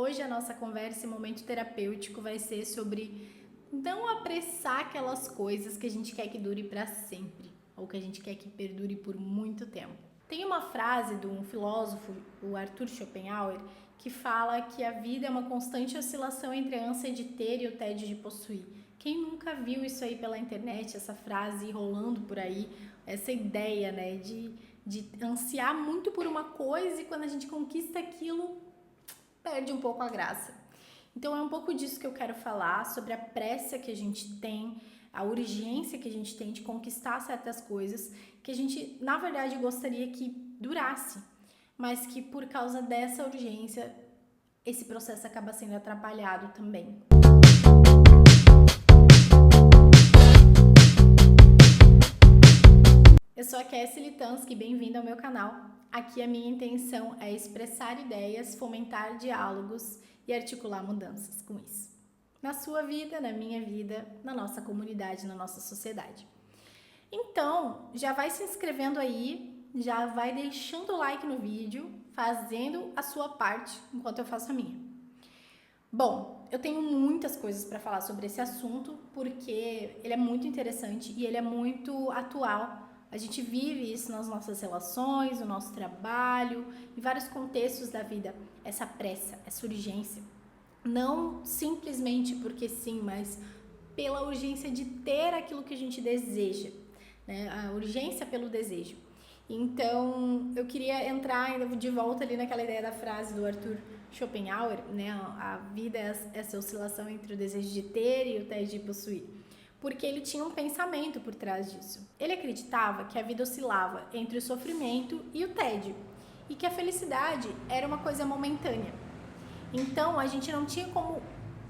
hoje a nossa conversa e momento terapêutico vai ser sobre não apressar aquelas coisas que a gente quer que dure para sempre, ou que a gente quer que perdure por muito tempo. Tem uma frase de um filósofo, o Arthur Schopenhauer, que fala que a vida é uma constante oscilação entre a ânsia de ter e o tédio de possuir. Quem nunca viu isso aí pela internet, essa frase rolando por aí, essa ideia, né, de ansiar muito por uma coisa e quando a gente conquista aquilo, perde um pouco a graça. Então é um pouco disso que eu quero falar, sobre a pressa que a gente tem, a urgência que a gente tem de conquistar certas coisas que a gente, na verdade, gostaria que durasse, mas que por causa dessa urgência, esse processo acaba sendo atrapalhado também. Eu sou a Cassie Litansky, bem-vinda ao meu canal. Aqui a minha intenção é expressar ideias, fomentar diálogos e articular mudanças com isso. Na sua vida, na minha vida, na nossa comunidade, na nossa sociedade. Então, já vai se inscrevendo aí, já vai deixando o like no vídeo, fazendo a sua parte enquanto eu faço a minha. Bom, eu tenho muitas coisas para falar sobre esse assunto, porque ele é muito interessante e ele é muito atual. A gente vive isso nas nossas relações, no nosso trabalho, em vários contextos da vida, essa pressa, essa urgência. Não simplesmente porque sim, mas pela urgência de ter aquilo que a gente deseja, né? A urgência pelo desejo. Então, eu queria entrar de volta ali naquela ideia da frase do Arthur Schopenhauer, né? A vida é essa oscilação entre o desejo de ter e o tédio de possuir. Porque ele tinha um pensamento por trás disso. Ele acreditava que a vida oscilava entre o sofrimento e o tédio, e que a felicidade era uma coisa momentânea. Então, a gente não tinha como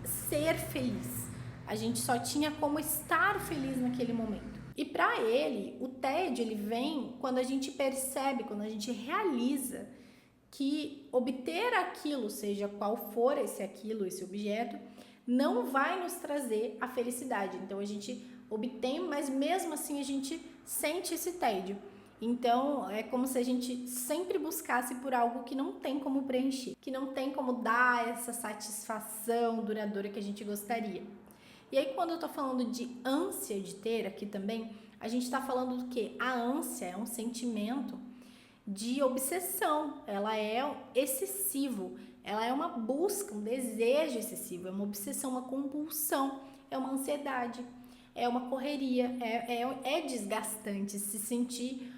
ser feliz, a gente só tinha como estar feliz naquele momento. E para ele, o tédio ele vem quando a gente percebe, quando a gente realiza que obter aquilo, seja qual for esse objeto, não vai nos trazer a felicidade. Então a gente obtém, mas mesmo assim a gente sente esse tédio. Então é como se a gente sempre buscasse por algo que não tem como preencher, que não tem como dar essa satisfação duradoura que a gente gostaria. E aí quando eu tô falando de ânsia de ter aqui também, a gente tá falando do quê? A ânsia é um sentimento de obsessão, ela é excessivo, ela é uma busca, um desejo excessivo, é uma obsessão, uma compulsão, é uma ansiedade, é uma correria, é desgastante se sentir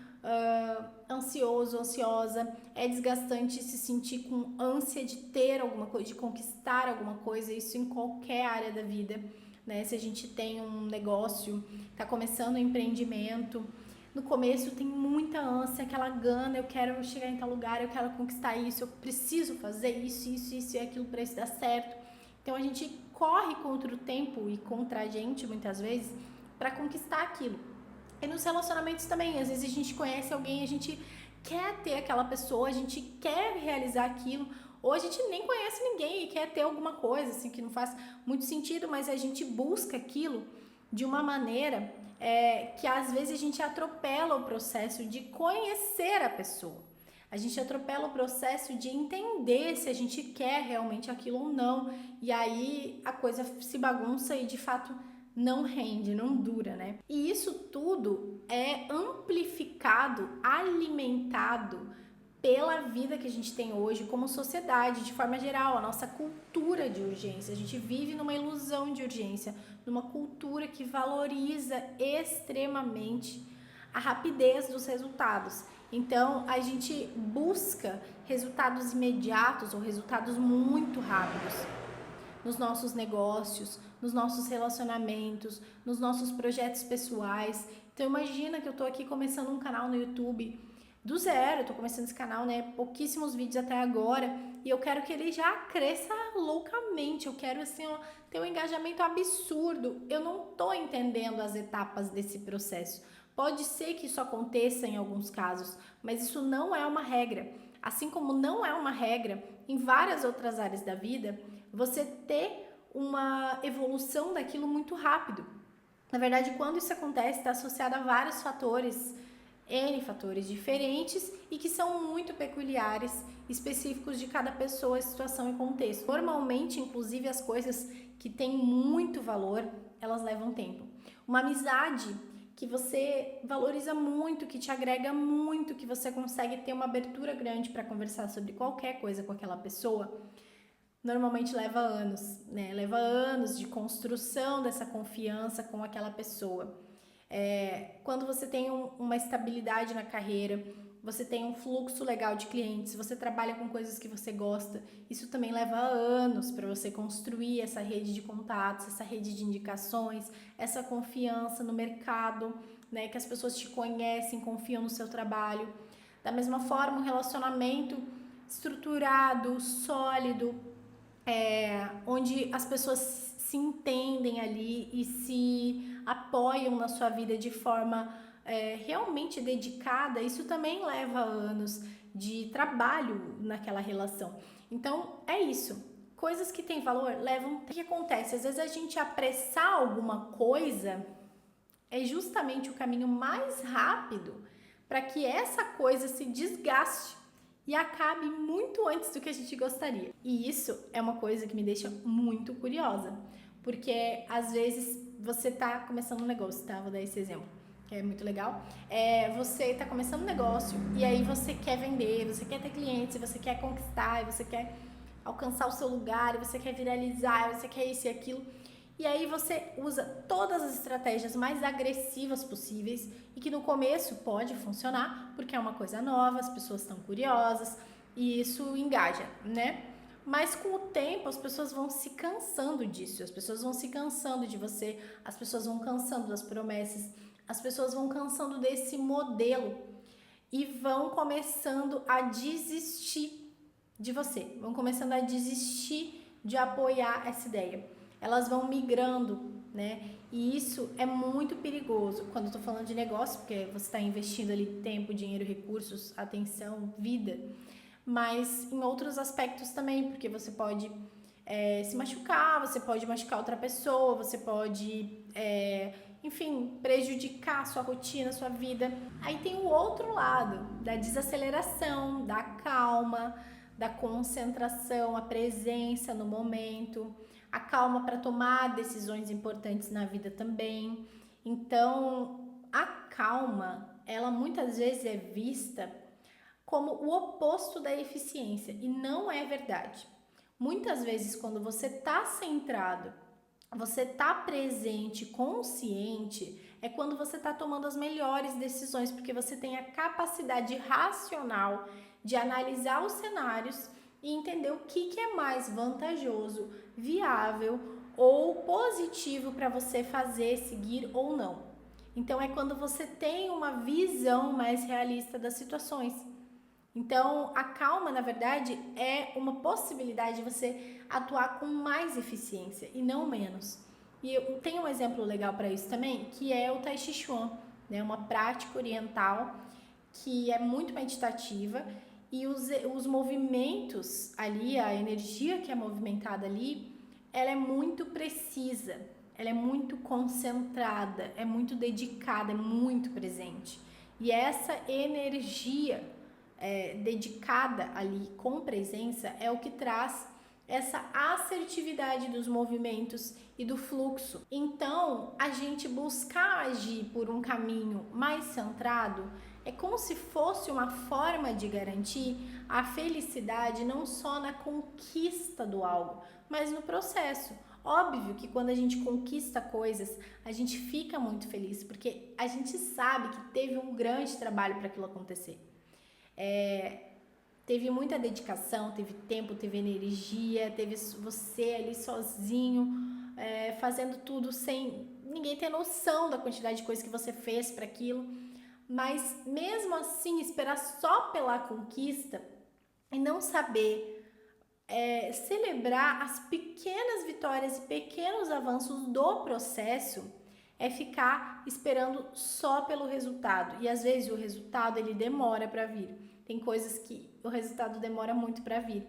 ansioso, ansiosa, é desgastante se sentir com ânsia de ter alguma coisa, de conquistar alguma coisa, isso em qualquer área da vida, né? Se a gente tem um negócio, está começando um empreendimento, no começo tem muita ânsia, aquela gana, eu quero chegar em tal lugar, eu quero conquistar isso, eu preciso fazer isso e aquilo para isso dar certo. Então a gente corre contra o tempo e contra a gente muitas vezes para conquistar aquilo. E nos relacionamentos também, às vezes a gente conhece alguém, a gente quer ter aquela pessoa, a gente quer realizar aquilo, ou a gente nem conhece ninguém e quer ter alguma coisa assim que não faz muito sentido, mas a gente busca aquilo de uma maneira que às vezes a gente atropela o processo de conhecer a pessoa. A gente atropela o processo de entender se a gente quer realmente aquilo ou não. E aí a coisa se bagunça e de fato não rende, não dura, né? E isso tudo é amplificado, alimentado pela vida que a gente tem hoje como sociedade, de forma geral, a nossa cultura de urgência. A gente vive numa ilusão de urgência, numa cultura que valoriza extremamente a rapidez dos resultados. Então, a gente busca resultados imediatos ou resultados muito rápidos nos nossos negócios, nos nossos relacionamentos, nos nossos projetos pessoais. Então, imagina que eu tô aqui começando um canal no YouTube do zero, eu tô começando esse canal, né, pouquíssimos vídeos até agora, e eu quero que ele já cresça loucamente, eu quero, assim, ter um engajamento absurdo. Eu não tô entendendo as etapas desse processo. Pode ser que isso aconteça em alguns casos, mas isso não é uma regra. Assim como não é uma regra em várias outras áreas da vida, você ter uma evolução daquilo muito rápido. Na verdade, quando isso acontece, está associado a vários fatores N fatores diferentes e que são muito peculiares, específicos de cada pessoa, situação e contexto. Normalmente, inclusive, as coisas que têm muito valor, elas levam tempo. Uma amizade que você valoriza muito, que te agrega muito, que você consegue ter uma abertura grande para conversar sobre qualquer coisa com aquela pessoa, normalmente leva anos, né? Leva anos de construção dessa confiança com aquela pessoa. Quando você tem uma estabilidade na carreira, você tem um fluxo legal de clientes, você trabalha com coisas que você gosta, isso também leva anos para você construir essa rede de contatos, essa rede de indicações, essa confiança no mercado, né, que as pessoas te conhecem, confiam no seu trabalho. Da mesma forma, um relacionamento estruturado, sólido, onde as pessoas se entendem ali e se apoiam na sua vida de forma realmente dedicada, isso também leva anos de trabalho naquela relação. Então, é isso. Coisas que têm valor levam... O que acontece? Às vezes a gente apressar alguma coisa é justamente o caminho mais rápido para que essa coisa se desgaste e acabe muito antes do que a gente gostaria. E isso é uma coisa que me deixa muito curiosa, porque às vezes você tá começando um negócio, tá? Vou dar esse exemplo, que é muito legal. Você tá começando um negócio e aí você quer vender, você quer ter clientes, você quer conquistar, você quer alcançar o seu lugar, você quer viralizar, você quer isso e aquilo. E aí você usa todas as estratégias mais agressivas possíveis e que no começo pode funcionar, porque é uma coisa nova, as pessoas estão curiosas e isso engaja, né? Mas com o tempo as pessoas vão se cansando disso, as pessoas vão se cansando de você, as pessoas vão cansando das promessas, as pessoas vão cansando desse modelo e vão começando a desistir de você, vão começando a desistir de apoiar essa ideia. Elas vão migrando, né? E isso é muito perigoso quando eu tô falando de negócio, porque você está investindo ali tempo, dinheiro, recursos, atenção, vida, mas em outros aspectos também, porque você pode se machucar, você pode machucar outra pessoa, você pode, enfim, prejudicar a sua rotina, a sua vida. Aí tem o outro lado, da desaceleração, da calma, da concentração, a presença no momento, a calma para tomar decisões importantes na vida também. Então, a calma, ela muitas vezes é vista como o oposto da eficiência e não é verdade. Muitas vezes, quando você está centrado, você está presente, consciente, é quando você está tomando as melhores decisões, porque você tem a capacidade racional de analisar os cenários e entender o que é mais vantajoso, viável ou positivo para você fazer, seguir ou não. Então, é quando você tem uma visão mais realista das situações. Então, a calma, na verdade, é uma possibilidade de você atuar com mais eficiência e não menos. E eu tenho um exemplo legal para isso também, que é o Tai Chi Chuan, né? Uma prática oriental que é muito meditativa e os movimentos ali, a energia que é movimentada ali, ela é muito precisa, ela é muito concentrada, é muito dedicada, é muito presente. E essa energia dedicada ali com presença é o que traz essa assertividade dos movimentos e do fluxo. Então, a gente buscar agir por um caminho mais centrado é como se fosse uma forma de garantir a felicidade não só na conquista do algo, mas no processo. Óbvio que quando a gente conquista coisas, a gente fica muito feliz, porque a gente sabe que teve um grande trabalho para aquilo acontecer. Teve muita dedicação, teve tempo, teve energia, teve você ali sozinho, fazendo tudo sem ninguém ter noção da quantidade de coisas que você fez para aquilo. Mas mesmo assim, esperar só pela conquista e não saber celebrar as pequenas vitórias e pequenos avanços do processo é ficar esperando só pelo resultado. E às vezes o resultado ele demora para vir. Tem coisas que o resultado demora muito para vir.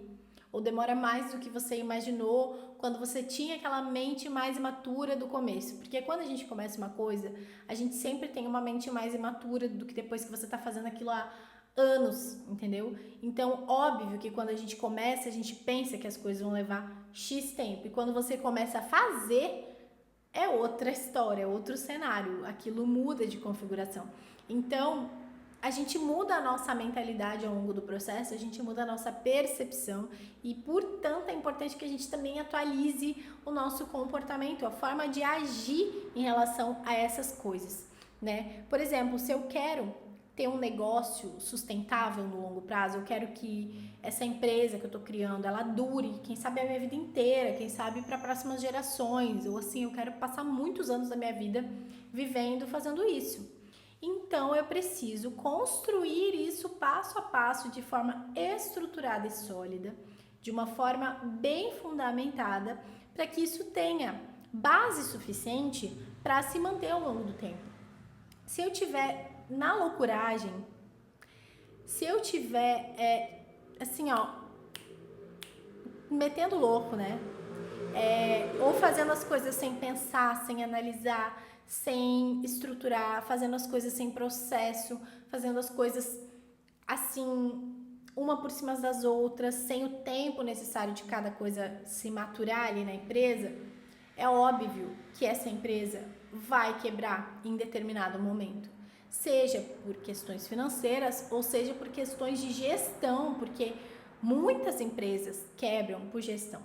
ou demora mais do que você imaginou quando você tinha aquela mente mais imatura do começo. Porque quando a gente começa uma coisa, a gente sempre tem uma mente mais imatura do que depois que você tá fazendo aquilo há anos, entendeu? Então, óbvio que quando a gente começa, a gente pensa que as coisas vão levar X tempo. E quando você começa a fazer, é outra história, é outro cenário. Aquilo muda de configuração. Então, a gente muda a nossa mentalidade ao longo do processo, a gente muda a nossa percepção e, portanto, é importante que a gente também atualize o nosso comportamento, a forma de agir em relação a essas coisas, né? Por exemplo, se eu quero ter um negócio sustentável no longo prazo, eu quero que essa empresa que eu tô criando, ela dure, quem sabe a minha vida inteira, quem sabe para próximas gerações, ou assim, eu quero passar muitos anos da minha vida vivendo, fazendo isso. Então, eu preciso construir isso passo a passo, de forma estruturada e sólida, de uma forma bem fundamentada, para que isso tenha base suficiente para se manter ao longo do tempo. Se eu tiver na loucuragem, se eu tiver, assim, ó, metendo louco, né? Ou fazendo as coisas sem pensar, sem analisar, sem estruturar, fazendo as coisas sem processo, fazendo as coisas assim, uma por cima das outras, sem o tempo necessário de cada coisa se maturar ali na empresa, é óbvio que essa empresa vai quebrar em determinado momento. Seja por questões financeiras ou seja por questões de gestão, porque muitas empresas quebram por gestão.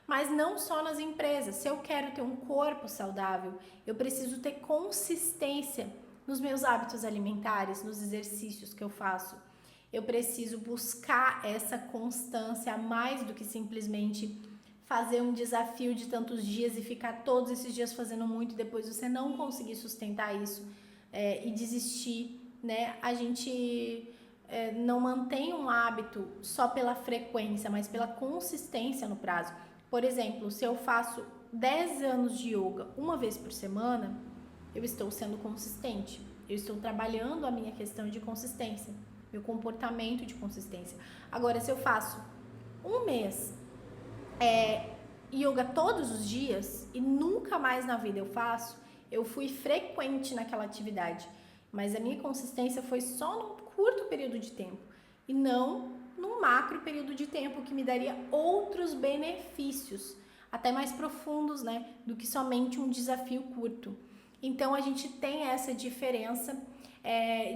Mas não só nas empresas. Se eu quero ter um corpo saudável, eu preciso ter consistência nos meus hábitos alimentares, nos exercícios que eu faço. Eu preciso buscar essa constância mais do que simplesmente fazer um desafio de tantos dias e ficar todos esses dias fazendo muito e depois você não conseguir sustentar isso e desistir, né? A gente não mantém um hábito só pela frequência, mas pela consistência no prazo. Por exemplo, se eu faço 10 anos de yoga uma vez por semana, eu estou sendo consistente. Eu estou trabalhando a minha questão de consistência, meu comportamento de consistência. Agora, se eu faço um mês yoga todos os dias e nunca mais na vida eu faço, eu fui frequente naquela atividade, mas a minha consistência foi só num curto período de tempo e não num macro período de tempo que me daria outros benefícios, até mais profundos, né, do que somente um desafio curto. Então a gente tem essa diferença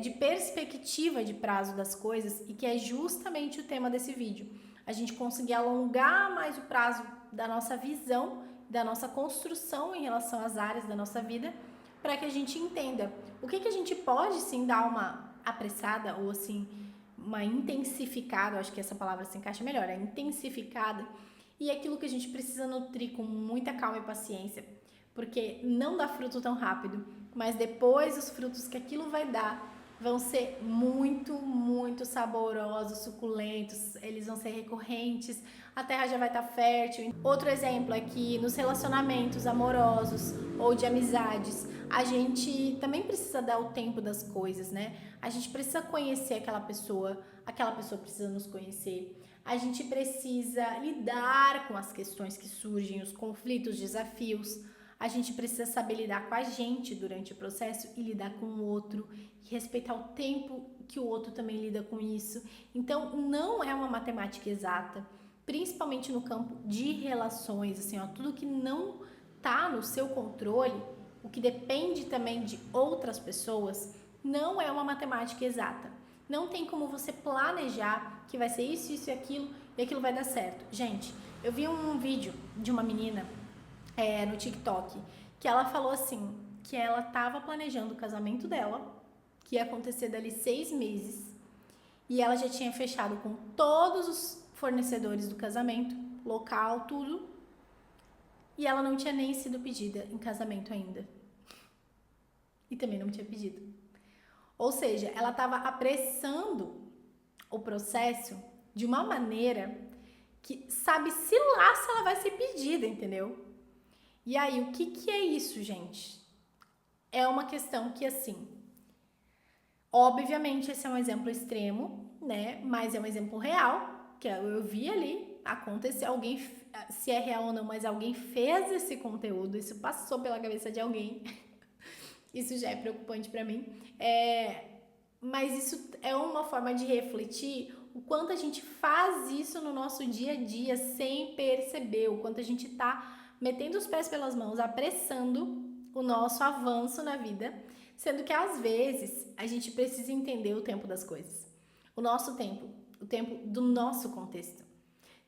de perspectiva de prazo das coisas e que é justamente o tema desse vídeo. A gente conseguir alongar mais o prazo da nossa visão, da nossa construção em relação às áreas da nossa vida, para que a gente entenda o que a gente pode sim dar uma apressada ou assim uma intensificada, acho que essa palavra se encaixa melhor, intensificada, e aquilo que a gente precisa nutrir com muita calma e paciência, porque não dá fruto tão rápido, mas depois os frutos que aquilo vai dar vão ser muito, muito saborosos, suculentos, eles vão ser recorrentes, a terra já vai estar fértil. Outro exemplo é que nos relacionamentos amorosos ou de amizades, a gente também precisa dar o tempo das coisas, né? A gente precisa conhecer aquela pessoa precisa nos conhecer. A gente precisa lidar com as questões que surgem, os conflitos, os desafios. A gente precisa saber lidar com a gente durante o processo e lidar com o outro, e respeitar o tempo que o outro também lida com isso. Então, não é uma matemática exata, principalmente no campo de relações, assim, ó, tudo que não tá no seu controle, o que depende também de outras pessoas, não é uma matemática exata. Não tem como você planejar que vai ser isso, isso e aquilo vai dar certo. Gente, eu vi um vídeo de uma menina no TikTok, que ela falou assim, que ela estava planejando o casamento dela, que ia acontecer dali 6 meses, e ela já tinha fechado com todos os fornecedores do casamento, local, tudo, e ela não tinha nem sido pedida em casamento ainda. E também não tinha pedido. Ou seja, ela estava apressando o processo de uma maneira que sabe-se lá se ela vai ser pedida, entendeu? E aí, o que é isso, gente? É uma questão que, assim, obviamente esse é um exemplo extremo, né? Mas é um exemplo real, que eu vi ali aconteceu, alguém, se é real ou não, mas alguém fez esse conteúdo, isso passou pela cabeça de alguém. Isso já é preocupante para mim. Mas isso é uma forma de refletir o quanto a gente faz isso no nosso dia a dia sem perceber, o quanto a gente tá metendo os pés pelas mãos, apressando o nosso avanço na vida, sendo que às vezes a gente precisa entender o tempo das coisas. O nosso tempo, o tempo do nosso contexto.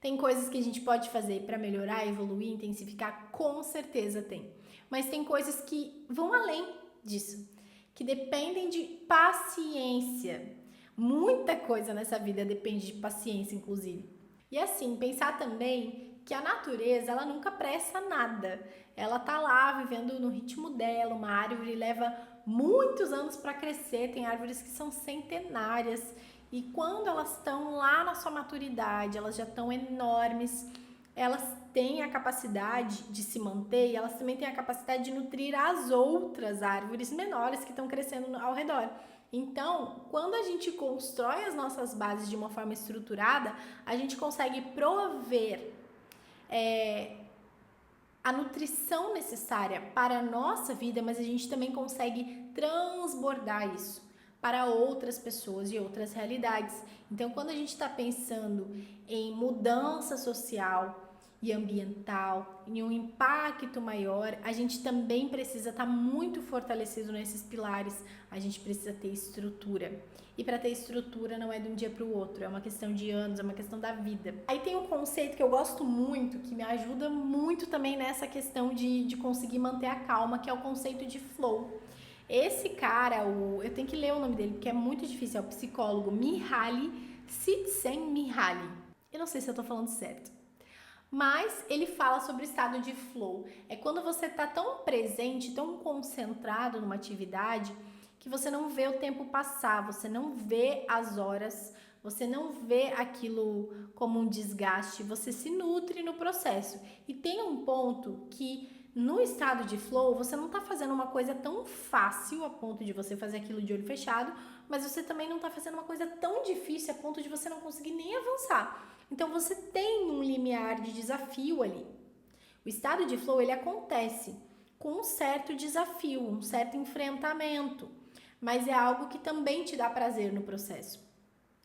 Tem coisas que a gente pode fazer para melhorar, evoluir, intensificar? Com certeza tem. Mas tem coisas que vão além disso, que dependem de paciência. Muita coisa nessa vida depende de paciência, inclusive. E assim, pensar também que a natureza, ela nunca pressa nada. Ela tá lá vivendo no ritmo dela. Uma árvore leva muitos anos para crescer, tem árvores que são centenárias. E quando elas estão lá na sua maturidade, elas já estão enormes, elas têm a capacidade de se manter e elas também têm a capacidade de nutrir as outras árvores menores que estão crescendo ao redor. Então, quando a gente constrói as nossas bases de uma forma estruturada, a gente consegue prover a nutrição necessária para a nossa vida, mas a gente também consegue transbordar isso para outras pessoas e outras realidades. Então, quando a gente está pensando em mudança social e ambiental, em um impacto maior, a gente também precisa estar muito fortalecido nesses pilares. A gente precisa ter estrutura. E para ter estrutura não é de um dia para o outro, é uma questão de anos, é uma questão da vida. Aí tem um conceito que eu gosto muito, que me ajuda muito também nessa questão de conseguir manter a calma, que é o conceito de flow. Esse cara, eu tenho que ler o nome dele, porque é muito difícil, é o psicólogo Mihaly Csikszentmihalyi. Eu não sei se eu tô falando certo. Mas ele fala sobre o estado de flow. É quando você tá tão presente, tão concentrado numa atividade, que você não vê o tempo passar, você não vê as horas, você não vê aquilo como um desgaste, você se nutre no processo. E tem um ponto que no estado de flow, você não tá fazendo uma coisa tão fácil a ponto de você fazer aquilo de olho fechado, mas você também não tá fazendo uma coisa tão difícil a ponto de você não conseguir nem avançar. Então você tem um limiar de desafio ali. O estado de flow, ele acontece com um certo desafio, um certo enfrentamento, mas é algo que também te dá prazer no processo.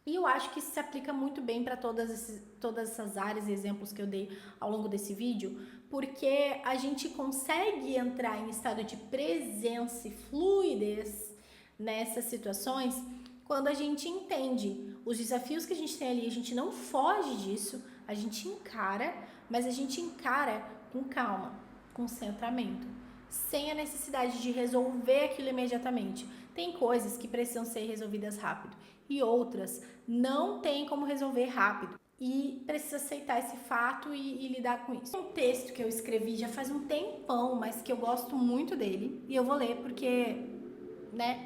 E eu acho que isso se aplica muito bem para todas essas áreas e exemplos que eu dei ao longo desse vídeo, porque a gente consegue entrar em estado de presença e fluidez nessas situações quando a gente entende os desafios que a gente tem ali, a gente não foge disso, a gente encara, mas a gente encara com calma, com centramento, sem a necessidade de resolver aquilo imediatamente. Tem coisas que precisam ser resolvidas rápido e outras não tem como resolver rápido. E precisa aceitar esse fato e lidar com isso. Um texto que eu escrevi já faz um tempão, mas que eu gosto muito dele. E eu vou ler porque,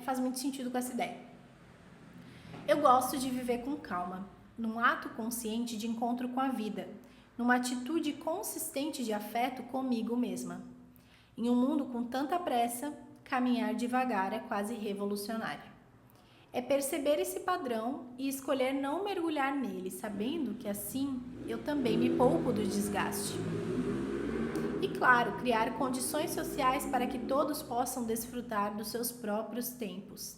faz muito sentido com essa ideia. Eu gosto de viver com calma, num ato consciente de encontro com a vida, numa atitude consistente de afeto comigo mesma. Em um mundo com tanta pressa, caminhar devagar é quase revolucionário. É perceber esse padrão e escolher não mergulhar nele, sabendo que assim eu também me poupo do desgaste. E claro, criar condições sociais para que todos possam desfrutar dos seus próprios tempos.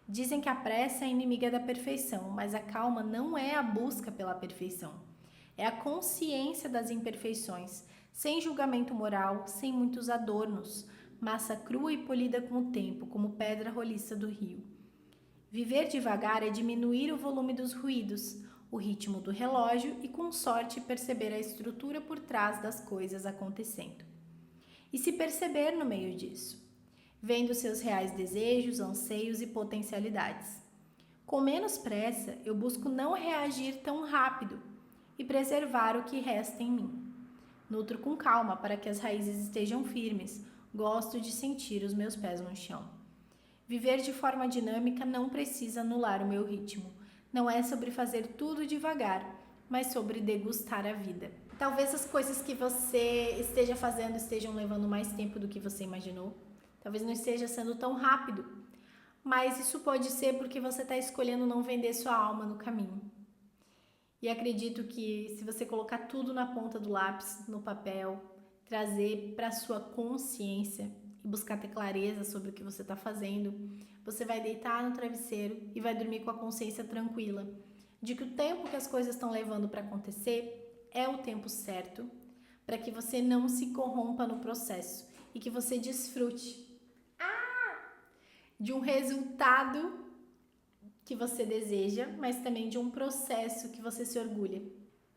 Dizem que a pressa é inimiga da perfeição, mas a calma não é a busca pela perfeição. É a consciência das imperfeições, sem julgamento moral, sem muitos adornos, massa crua e polida com o tempo, como pedra roliça do rio. Viver devagar é diminuir o volume dos ruídos, o ritmo do relógio e, com sorte, perceber a estrutura por trás das coisas acontecendo. E se perceber no meio disso, vendo seus reais desejos, anseios e potencialidades. Com menos pressa, eu busco não reagir tão rápido e preservar o que resta em mim. Nutro com calma para que as raízes estejam firmes, gosto de sentir os meus pés no chão. Viver de forma dinâmica não precisa anular o meu ritmo. Não é sobre fazer tudo devagar, mas sobre degustar a vida. Talvez as coisas que você esteja fazendo estejam levando mais tempo do que você imaginou. Talvez não esteja sendo tão rápido. Mas isso pode ser porque você está escolhendo não vender sua alma no caminho. E acredito que se você colocar tudo na ponta do lápis, no papel, trazer para sua consciência e buscar ter clareza sobre o que você está fazendo, você vai deitar no travesseiro e vai dormir com a consciência tranquila de que o tempo que as coisas estão levando para acontecer é o tempo certo, para que você não se corrompa no processo e que você desfrute de um resultado que você deseja, mas também de um processo que você se orgulha.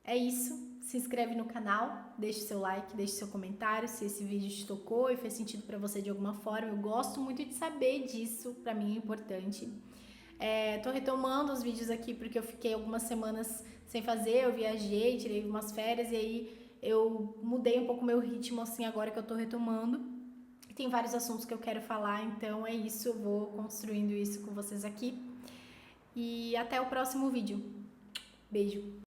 É isso. Se inscreve no canal, deixe seu like, deixe seu comentário se esse vídeo te tocou e fez sentido para você de alguma forma. Eu gosto muito de saber disso, para mim é importante. Tô retomando os vídeos aqui porque eu fiquei algumas semanas sem fazer, eu viajei, tirei umas férias e aí eu mudei um pouco meu ritmo assim agora que eu tô retomando. Tem vários assuntos que eu quero falar, então é isso, eu vou construindo isso com vocês aqui. E até o próximo vídeo. Beijo!